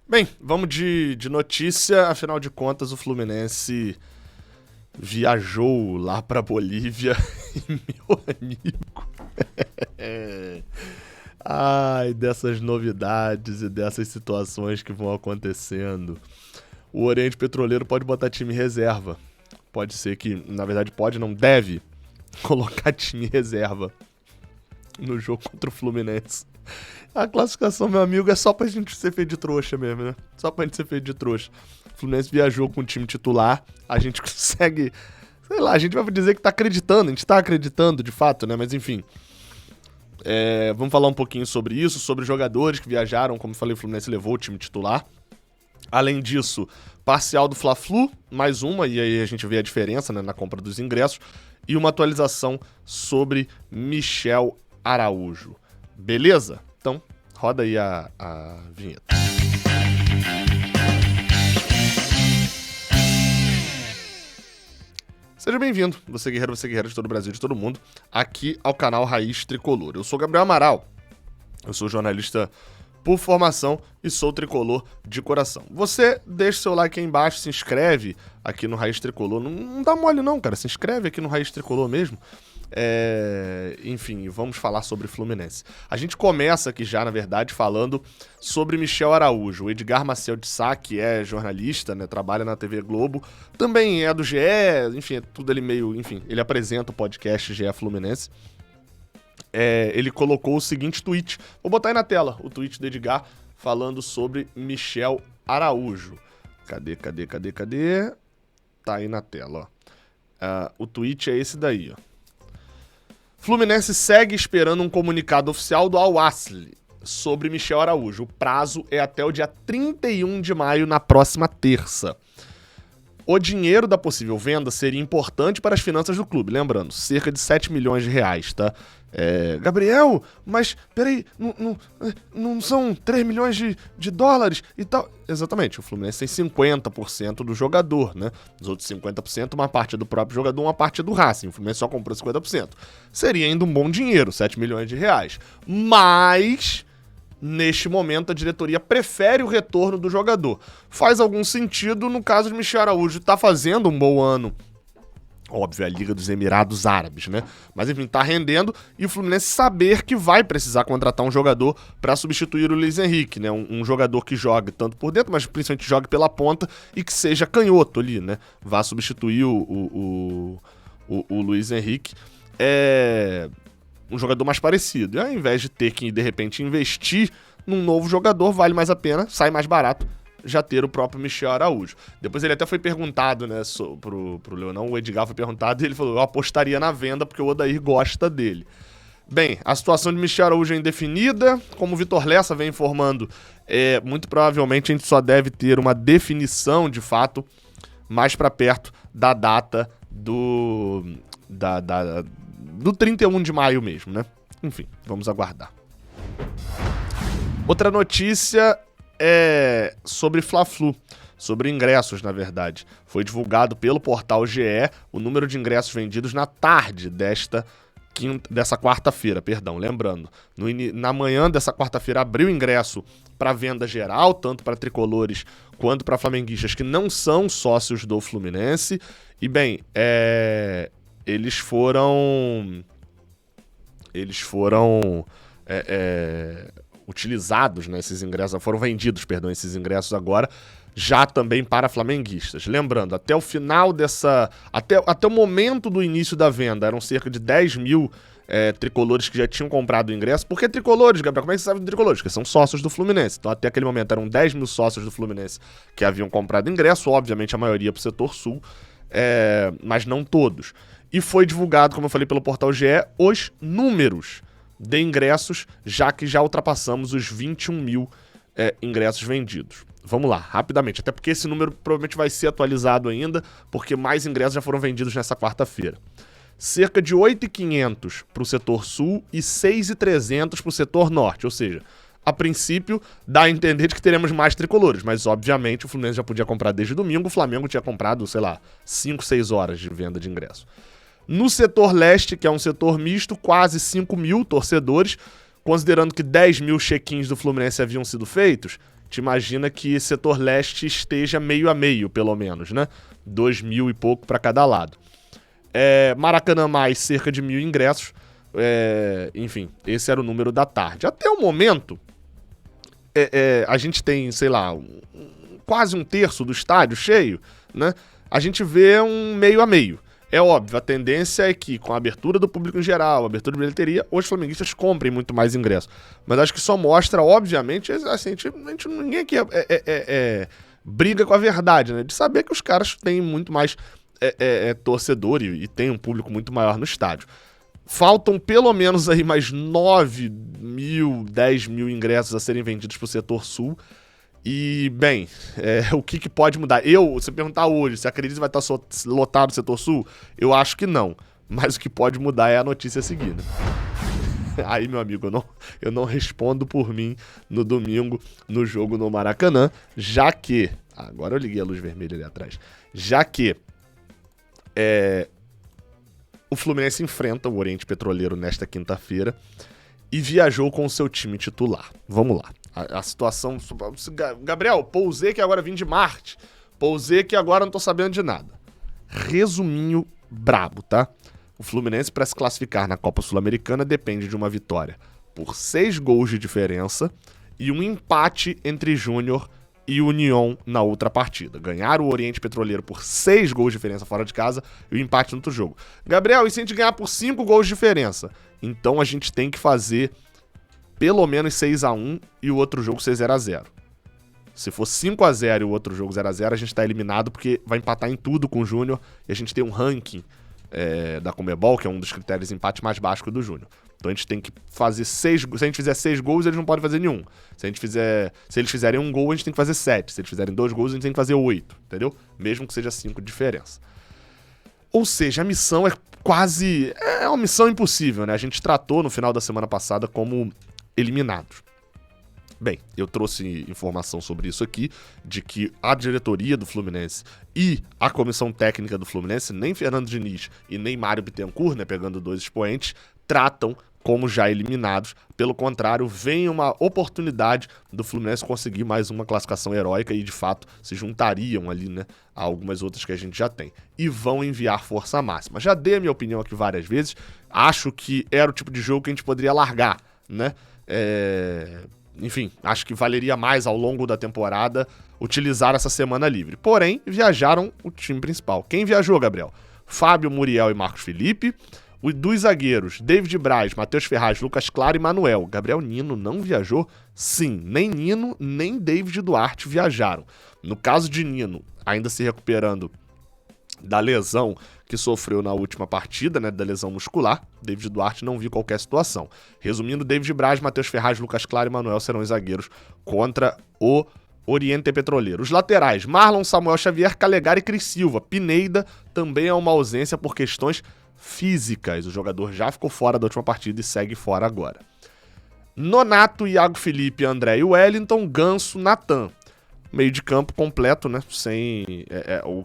Bem, vamos de notícia. Afinal de contas, o Fluminense viajou lá pra Bolívia e, meu amigo... Ai, dessas novidades e dessas situações que vão acontecendo. O Oriente Petroleiro pode botar time reserva. Pode ser que, na verdade, pode, não deve colocar time reserva no jogo contra o Fluminense. A classificação, meu amigo, é só pra gente ser feito de trouxa mesmo, né? Só pra gente ser feito de trouxa. O Fluminense viajou com o time titular, a gente consegue... Sei lá, a gente vai dizer que tá acreditando, a gente tá acreditando de fato, né? Mas enfim... vamos falar um pouquinho sobre isso, sobre jogadores que viajaram, como eu falei, o Fluminense levou o time titular. Além disso, parcial do Fla-Flu, mais uma, e aí a gente vê a diferença, né, na compra dos ingressos, e uma atualização sobre Michel Araújo. Beleza? Então, roda aí a vinheta. Seja bem-vindo, você guerreiro de todo o Brasil, de todo mundo, aqui ao canal Raiz Tricolor. Eu sou Gabriel Amaral, eu sou jornalista por formação e sou tricolor de coração. Você deixa seu like aí embaixo, se inscreve aqui no Raiz Tricolor. Não dá mole não, cara, se inscreve aqui no Raiz Tricolor mesmo. Enfim, vamos falar sobre Fluminense. A gente começa aqui já, na verdade, falando sobre Michel Araújo. O Edgar Maciel de Sá, que é jornalista, né, trabalha na TV Globo, também é do GE, enfim, é tudo ele meio... Enfim, ele apresenta o podcast GE Fluminense. Ele colocou o seguinte tweet. Vou botar aí na tela o tweet do Edgar falando sobre Michel Araújo. Cadê? Tá aí na tela, ó. O tweet é esse daí, ó. Fluminense segue esperando um comunicado oficial do Al-Ahly sobre Michel Araújo. O prazo é até o dia 31 de maio, na próxima terça. O dinheiro da possível venda seria importante para as finanças do clube. Lembrando, cerca de 7 milhões de reais, tá? Gabriel, mas peraí, não são 3 milhões de dólares e tal? Exatamente, o Fluminense tem 50% do jogador, né? Os outros 50%, uma parte é do próprio jogador, uma parte é do Racing. O Fluminense só comprou 50%. Seria ainda um bom dinheiro, 7 milhões de reais. Mas... neste momento, a diretoria prefere o retorno do jogador. Faz algum sentido no caso de Michel Araújo. Tá fazendo um bom ano. Óbvio, é a Liga dos Emirados Árabes, né? Mas enfim, tá rendendo. E o Fluminense saber que vai precisar contratar um jogador para substituir o Luiz Henrique, né? Um jogador que jogue tanto por dentro, mas principalmente jogue pela ponta e que seja canhoto ali, né? Vá substituir o Luiz Henrique. Um jogador mais parecido. E ao invés de ter que, de repente, investir num novo jogador, vale mais a pena, sai mais barato, já ter o próprio Michel Araújo. Depois ele até foi perguntado, né, pro Leonão, o Edgar foi perguntado, e ele falou, eu apostaria na venda porque o Odair gosta dele. Bem, a situação de Michel Araújo é indefinida, como o Vitor Lessa vem informando, muito provavelmente a gente só deve ter uma definição, de fato, mais para perto da data do 31 de maio mesmo, né? Enfim, vamos aguardar. Outra notícia é sobre Fla-Flu, sobre ingressos, na verdade. Foi divulgado pelo portal GE o número de ingressos vendidos na tarde dessa quarta-feira, perdão, lembrando. Na manhã dessa quarta-feira abriu ingresso para venda geral, tanto para tricolores quanto para flamenguistas que não são sócios do Fluminense. E bem, eles foram utilizados, né, esses ingressos, foram vendidos, perdão, esses ingressos agora, já também para flamenguistas. Lembrando, até o final até o momento do início da venda, eram cerca de 10 mil tricolores que já tinham comprado o ingresso. Por que tricolores, Gabriel? Como é que você sabe de tricolores? Porque são sócios do Fluminense. Então, até aquele momento, eram 10 mil sócios do Fluminense que haviam comprado ingresso, obviamente a maioria para o setor sul, mas não todos. E foi divulgado, como eu falei, pelo portal GE, os números de ingressos, já que já ultrapassamos os 21 mil ingressos vendidos. Vamos lá, rapidamente, até porque esse número provavelmente vai ser atualizado ainda, porque mais ingressos já foram vendidos nessa quarta-feira. Cerca de 8.500 para o setor sul e 6.300 para o setor norte, ou seja, a princípio dá a entender de que teremos mais tricolores, mas obviamente o Fluminense já podia comprar desde domingo, o Flamengo tinha comprado, 5, 6 horas de venda de ingresso. No setor leste, que é um setor misto, quase 5 mil torcedores, considerando que 10 mil check-ins do Fluminense haviam sido feitos, te imagina que setor leste esteja meio a meio, pelo menos, né? 2.000 e pouco para cada lado. Maracanã mais cerca de 1.000 ingressos. Enfim, esse era o número da tarde. Até o momento, a gente tem, sei lá, quase um terço do estádio cheio, né? A gente vê um meio a meio. É óbvio, a tendência é que, com a abertura do público em geral, a abertura de bilheteria, os flamenguistas comprem muito mais ingressos. Mas acho que só mostra, obviamente, assim, ninguém aqui briga com a verdade, né? De saber que os caras têm muito mais torcedor e tem um público muito maior no estádio. Faltam pelo menos aí mais 9.000, 10.000 ingressos a serem vendidos pro setor sul. E, bem, o que pode mudar? Se perguntar hoje, se acredita que vai estar lotado o setor sul? Eu acho que não. Mas o que pode mudar é a notícia seguinte. Aí, meu amigo, eu não respondo por mim no domingo no jogo no Maracanã, já que... Agora eu liguei a luz vermelha ali atrás. Já que o Fluminense enfrenta o Oriente Petroleiro nesta quinta-feira e viajou com o seu time titular. Vamos lá. A situação... Gabriel, pousei que agora vim de Marte. Pousei que agora não tô sabendo de nada. Resuminho brabo, tá? O Fluminense, para se classificar na Copa Sul-Americana, depende de uma vitória por 6 gols de diferença e um empate entre Júnior e União na outra partida. Ganhar o Oriente Petroleiro por 6 gols de diferença fora de casa e o empate no outro jogo. Gabriel, e se a gente ganhar por 5 gols de diferença? Então a gente tem que fazer pelo menos 6-1 e o outro jogo ser 0-0. Se for 5-0 e o outro jogo 0-0, a gente tá eliminado porque vai empatar em tudo com o Júnior e a gente tem um ranking da Conmebol, que é um dos critérios de empate mais baixo que o do Júnior. Então a gente tem que fazer 6 gols. Se a gente fizer 6 gols, eles não podem fazer nenhum. Se eles fizerem 1 gol, a gente tem que fazer 7. Se eles fizerem 2 gols, a gente tem que fazer 8, entendeu? Mesmo que seja 5 de diferença. Ou seja, a missão é quase... É uma missão impossível, né? A gente tratou no final da semana passada como eliminados. Bem, eu trouxe informação sobre isso aqui, de que a diretoria do Fluminense e a comissão técnica do Fluminense, nem Fernando Diniz e nem Mário Bittencourt, né, pegando 2 expoentes, tratam como já eliminados. Pelo contrário, vem uma oportunidade do Fluminense conseguir mais uma classificação heróica e, de fato, se juntariam ali, né, a algumas outras que a gente já tem. E vão enviar força máxima. Já dei a minha opinião aqui várias vezes. Acho que era o tipo de jogo que a gente poderia largar, né? Enfim, acho que valeria mais ao longo da temporada utilizar essa semana livre. Porém, viajaram o time principal. Quem viajou, Gabriel? Fábio, Muriel e Marcos Felipe. Os 2 zagueiros, David Braz, Matheus Ferraz, Lucas Claro e Manuel. Gabriel Nino não viajou? Sim, nem Nino, nem David Duarte viajaram. No caso de Nino, ainda se recuperando da lesão que sofreu na última partida, né, da lesão muscular, David Duarte não viu qualquer situação. Resumindo, David Braz, Matheus Ferraz, Lucas Claro e Manuel serão os zagueiros contra o Oriente Petroleiro. Os laterais, Marlon, Samuel Xavier, Calegari e Cris Silva. Pineda também é uma ausência por questões físicas. O jogador já ficou fora da última partida e segue fora agora. Nonato, Iago Felipe, André e Wellington, Ganso, Natan. Meio de campo completo, né?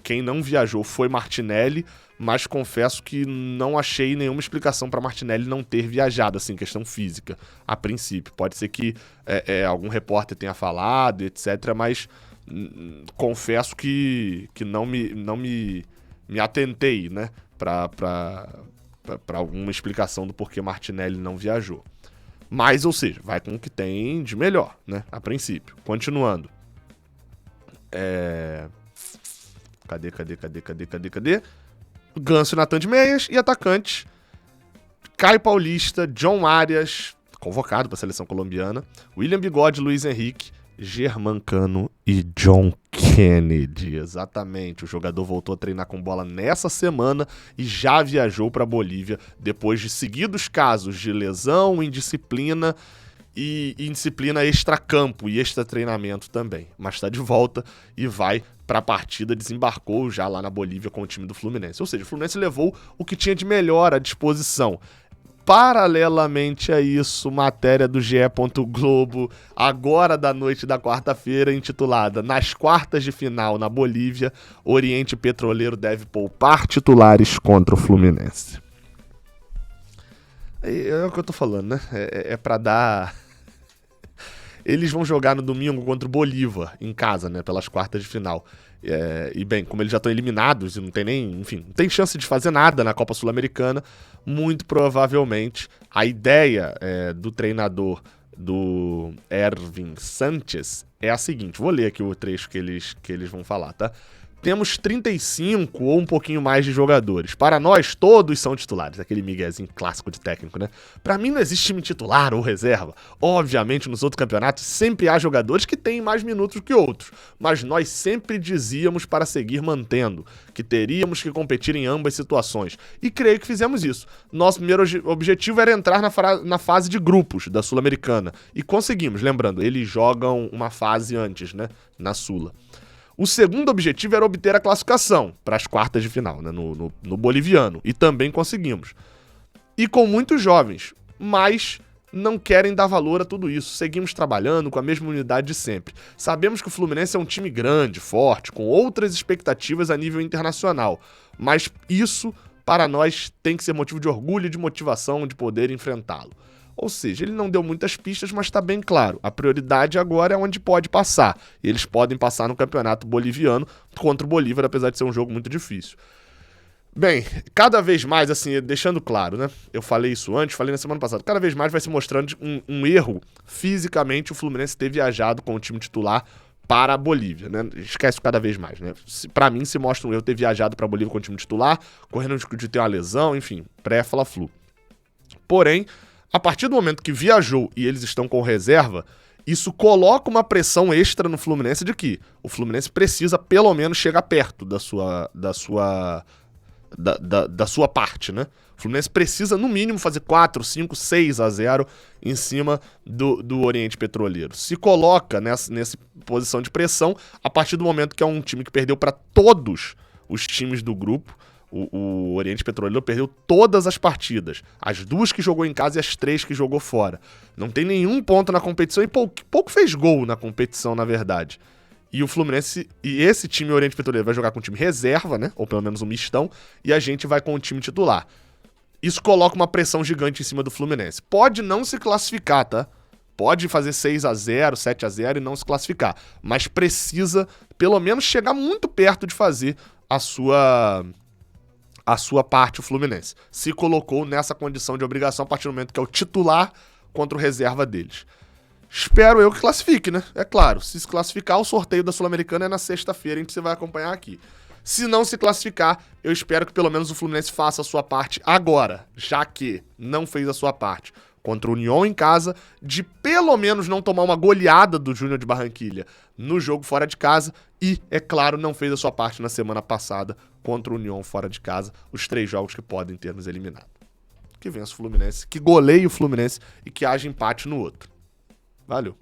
Quem não viajou foi Martinelli, mas confesso que não achei nenhuma explicação para Martinelli não ter viajado, assim, questão física, a princípio. Pode ser que algum repórter tenha falado, etc., mas confesso que não me atentei, né? Para alguma explicação do porquê Martinelli não viajou. Mas, ou seja, vai com o que tem de melhor, né? A princípio. Continuando. Cadê? Ganso e Natan de meias e atacantes Caio Paulista, John Arias, convocado para a seleção colombiana, William Bigode, Luiz Henrique, Germancano e John Kennedy. Exatamente, o jogador voltou a treinar com bola nessa semana e já viajou para a Bolívia depois de seguidos casos de lesão, indisciplina e indisciplina extracampo e extra-treinamento também. Mas está de volta e vai para a partida, desembarcou já lá na Bolívia com o time do Fluminense. Ou seja, o Fluminense levou o que tinha de melhor à disposição. Paralelamente a isso, matéria do GE. Globo, agora da noite da quarta-feira, intitulada Nas quartas de final na Bolívia, Oriente Petroleiro deve poupar titulares contra o Fluminense. É o que eu tô falando, né? É pra dar... Eles vão jogar no domingo contra o Bolívar, em casa, né? Pelas quartas de final. E bem, como eles já estão eliminados e não tem nem, enfim, não tem chance de fazer nada na Copa Sul-Americana, muito provavelmente a ideia do treinador do Ervin Sanchez é a seguinte, vou ler aqui o trecho que eles vão falar, tá? Temos 35 ou um pouquinho mais de jogadores. Para nós, todos são titulares. Aquele miguezinho clássico de técnico, né? Para mim não existe time titular ou reserva. Obviamente, nos outros campeonatos, sempre há jogadores que têm mais minutos que outros. Mas nós sempre dizíamos para seguir mantendo, que teríamos que competir em ambas situações. E creio que fizemos isso. Nosso primeiro objetivo era entrar na fase de grupos da Sul-Americana. E conseguimos. Lembrando, eles jogam uma fase antes, né? Na Sula. O segundo objetivo era obter a classificação para as quartas de final, né, no boliviano, e também conseguimos. E com muitos jovens, mas não querem dar valor a tudo isso. Seguimos trabalhando com a mesma unidade de sempre. Sabemos que o Fluminense é um time grande, forte, com outras expectativas a nível internacional, mas isso, para nós, tem que ser motivo de orgulho e de motivação de poder enfrentá-lo. Ou seja, ele não deu muitas pistas, mas está bem claro. A prioridade agora é onde pode passar. E eles podem passar no campeonato boliviano contra o Bolívar, apesar de ser um jogo muito difícil. Bem, cada vez mais, assim, deixando claro, né? Eu falei isso antes, falei na semana passada. Cada vez mais vai se mostrando um erro. Fisicamente, o Fluminense ter viajado com o time titular para a Bolívia, né? Esquece cada vez mais, né? Para mim, se mostra um erro ter viajado para a Bolívia com o time titular, correndo de ter uma lesão, enfim, pré-Fla-Flu. Porém, a partir do momento que viajou e eles estão com reserva, isso coloca uma pressão extra no Fluminense de que o Fluminense precisa pelo menos chegar perto da sua parte, né? O Fluminense precisa no mínimo fazer 4, 5, 6-0 em cima do Oriente Petroleiro. Se coloca nessa posição de pressão a partir do momento que é um time que perdeu para todos os times do grupo. O Oriente Petroleiro perdeu todas as partidas. As 2 que jogou em casa e as 3 que jogou fora. Não tem nenhum ponto na competição e pouco fez gol na competição, na verdade. E o Fluminense, e esse time Oriente Petroleiro vai jogar com o time reserva, né? Ou pelo menos um mistão, e a gente vai com o time titular. Isso coloca uma pressão gigante em cima do Fluminense. Pode não se classificar, tá? Pode fazer 6-0, 7-0 e não se classificar. Mas precisa, pelo menos, chegar muito perto de fazer a sua parte, o Fluminense. Se colocou nessa condição de obrigação a partir do momento que é o titular contra o reserva deles. Espero eu que classifique, né? É claro, se classificar, o sorteio da Sul-Americana é na sexta-feira, a gente vai acompanhar aqui. Se não se classificar, eu espero que pelo menos o Fluminense faça a sua parte agora, já que não fez a sua parte contra o União em casa, de pelo menos não tomar uma goleada do Júnior de Barranquilla no jogo fora de casa e, é claro, não fez a sua parte na semana passada contra o União fora de casa, os 3 jogos que podem ter nos eliminado. Que vença o Fluminense, que goleie o Fluminense e que haja empate no outro. Valeu.